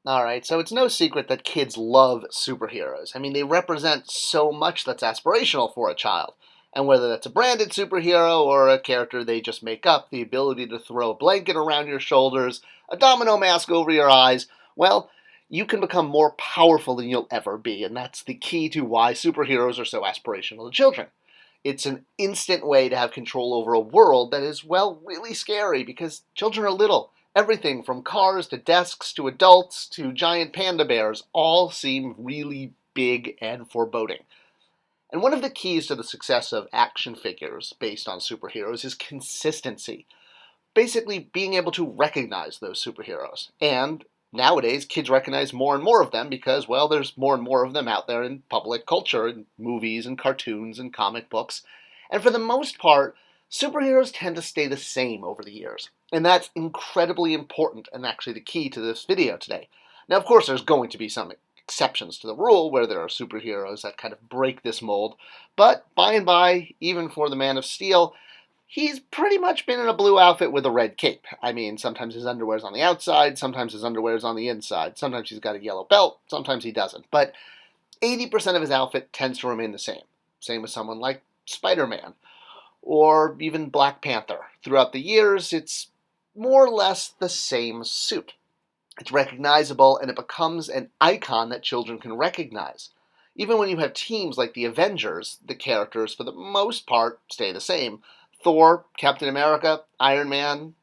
Alright, so it's no secret that kids love superheroes. I mean, they represent so much that's aspirational for a child. And whether that's a branded superhero or a character they just make up, the ability to throw a blanket around your shoulders, a domino mask over your eyes, well, you can become more powerful than you'll ever be. And that's the key to why superheroes are so aspirational to children. It's an instant way to have control over a world that is, well, really scary because children are little. Everything from cars to desks to adults to giant panda bears all seem really big and foreboding. And one of the keys to the success of action figures based on superheroes is consistency. Basically, being able to recognize those superheroes. And nowadays, kids recognize more and more of them because, well, there's more and more of them out there in public culture, in movies and cartoons and comic books. And for the most part, superheroes tend to stay the same over the years. And that's incredibly important and actually the key to this video today. Now, of course, there's going to be some exceptions to the rule where there are superheroes that kind of break this mold, but by and by, even for the Man of Steel, he's pretty much been in a blue outfit with a red cape. I mean, sometimes his underwear's on the outside, sometimes his underwear's on the inside, sometimes he's got a yellow belt, sometimes he doesn't. But 80% of his outfit tends to remain the same. Same with someone like Spider-Man or even Black Panther. Throughout the years, it's more or less the same suit. It's recognizable and it becomes an icon that children can recognize. Even when you have teams like the Avengers, the characters, for the most part, stay the same. Thor, Captain America, Iron Man,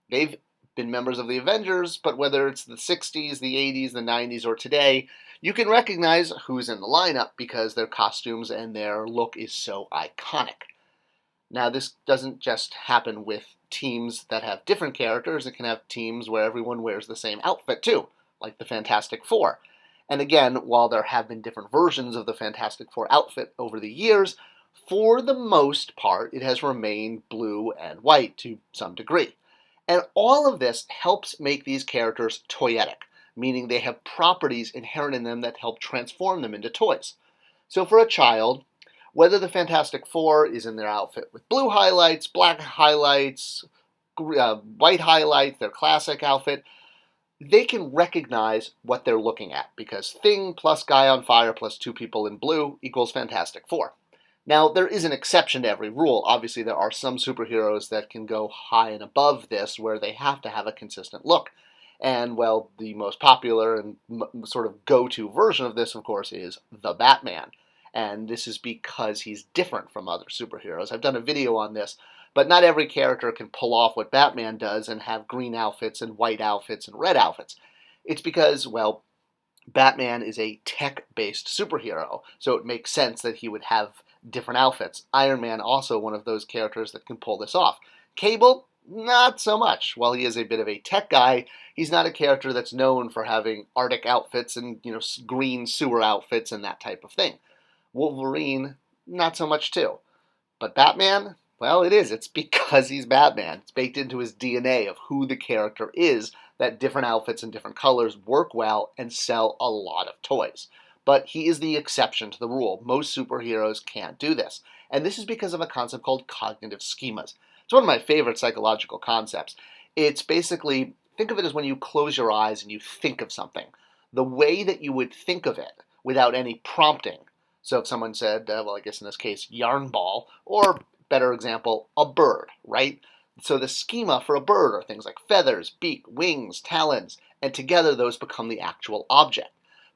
they've been members of the Avengers, but whether it's the 60s, the 80s, the 90s, or today, you can recognize who's in the lineup because their costumes and their look is so iconic. Now, this doesn't just happen with teams that have different characters. It can have teams where everyone wears the same outfit, too, like the Fantastic Four. And again, while there have been different versions of the Fantastic Four outfit over the years, for the most part, it has remained blue and white to some degree. And all of this helps make these characters toyetic, meaning they have properties inherent in them that help transform them into toys. So for a child, whether the Fantastic Four is in their outfit with blue highlights, black highlights, white highlights, their classic outfit, they can recognize what they're looking at because Thing plus Guy on Fire plus two people in blue equals Fantastic Four. Now, there is an exception to every rule. Obviously, there are some superheroes that can go high and above this where they have to have a consistent look. And, well, the most popular and sort of go-to version of this, of course, is the Batman. And this is because he's different from other superheroes. I've done a video on this, but not every character can pull off what Batman does and have green outfits and white outfits and red outfits. It's because, well, Batman is a tech-based superhero, so it makes sense that he would have different outfits. Iron Man also one of those characters that can pull this off. Cable, not so much. While he is a bit of a tech guy, he's not a character that's known for having Arctic outfits and, green sewer outfits and that type of thing. Wolverine, not so much too. But Batman, well, it is. It's because he's Batman. It's baked into his DNA of who the character is that different outfits and different colors work well and sell a lot of toys. But he is the exception to the rule. Most superheroes can't do this. And this is because of a concept called cognitive schemas. It's one of my favorite psychological concepts. It's basically, think of it as when you close your eyes and you think of something. The way that you would think of it without any prompting. So if someone said, well, I guess in this case, yarn ball, or better example, a bird, right? So the schema for a bird are things like feathers, beak, wings, talons, and together those become the actual object.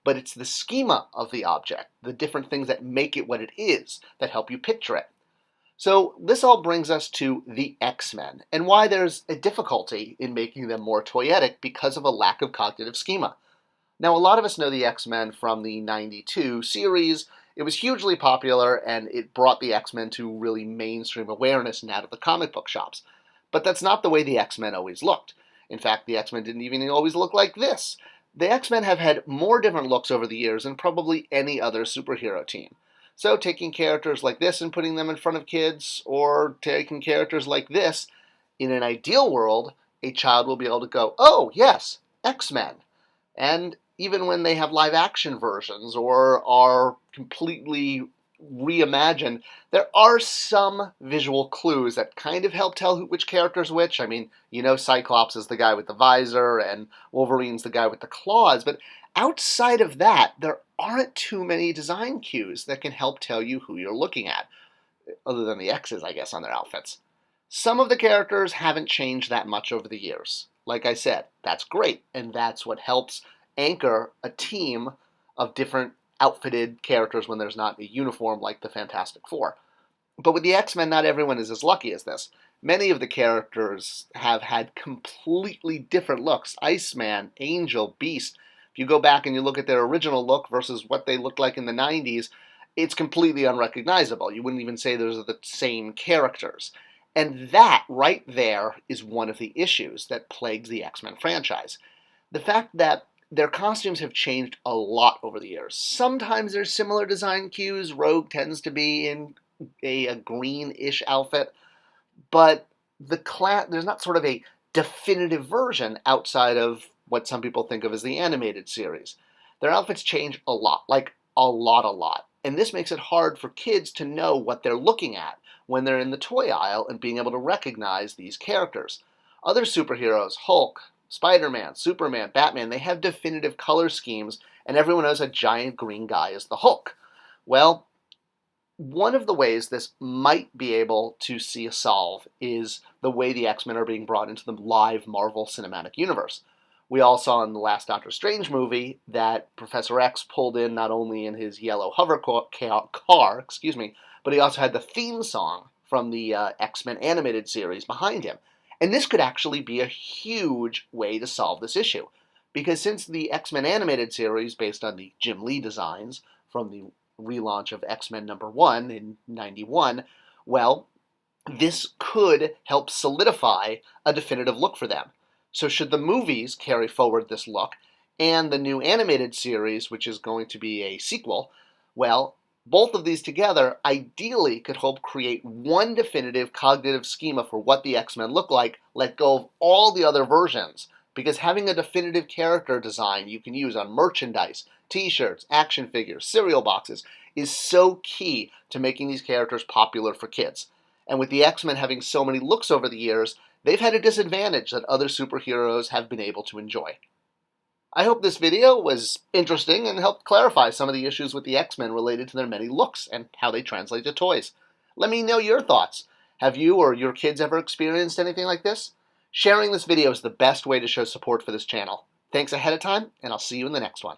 But it's the schema of the object, the different things that make it what it is, that help you picture it. So this all brings us to the X-Men, and why there's a difficulty in making them more toyetic because of a lack of cognitive schema. Now, a lot of us know the X-Men from the '92 series. It was hugely popular, and it brought the X-Men to really mainstream awareness and out of the comic book shops. But that's not the way the X-Men always looked. In fact, the X-Men didn't even always look like this. The X-Men have had more different looks over the years than probably any other superhero team. So taking characters like this and putting them in front of kids, or taking characters like this, in an ideal world, a child will be able to go, oh, yes, X-Men. And even when they have live action versions or are completely reimagined, there are some visual clues that kind of help tell which character's which. I mean, Cyclops is the guy with the visor and Wolverine's the guy with the claws, but outside of that, there aren't too many design cues that can help tell you who you're looking at, other than the X's, I guess, on their outfits. Some of the characters haven't changed that much over the years. Like I said, that's great, and that's what helps anchor a team of different outfitted characters when there's not a uniform like the Fantastic Four. But with the X-Men, not everyone is as lucky as this. Many of the characters have had completely different looks. Iceman, Angel, Beast. If you go back and you look at their original look versus what they looked like in the 90s, it's completely unrecognizable. You wouldn't even say those are the same characters. And that right there is one of the issues that plagues the X-Men franchise. The fact that their costumes have changed a lot over the years. Sometimes there's similar design cues. Rogue tends to be in a greenish outfit, but there's not sort of a definitive version outside of what some people think of as the animated series. Their outfits change a lot, like a lot. And this makes it hard for kids to know what they're looking at when they're in the toy aisle and being able to recognize these characters. Other superheroes, Hulk, Spider-Man, Superman, Batman, they have definitive color schemes, and everyone knows a giant green guy is the Hulk. Well, one of the ways this might be able to see a solve is the way the X-Men are being brought into the live Marvel Cinematic Universe. We all saw in the last Doctor Strange movie that Professor X pulled in not only in his yellow hover car, but he also had the theme song from the X-Men animated series behind him. And this could actually be a huge way to solve this issue. Because since the X-Men animated series, based on the Jim Lee designs from the relaunch of X-Men #1 in '91, well, this could help solidify a definitive look for them. So should the movies carry forward this look, and the new animated series, which is going to be a sequel, well, both of these together ideally could help create one definitive cognitive schema for what the X-Men look like, let go of all the other versions, because having a definitive character design you can use on merchandise, t-shirts, action figures, cereal boxes, is so key to making these characters popular for kids. And with the X-Men having so many looks over the years, they've had a disadvantage that other superheroes have been able to enjoy. I hope this video was interesting and helped clarify some of the issues with the X-Men related to their many looks and how they translate to toys. Let me know your thoughts. Have you or your kids ever experienced anything like this? Sharing this video is the best way to show support for this channel. Thanks ahead of time, and I'll see you in the next one.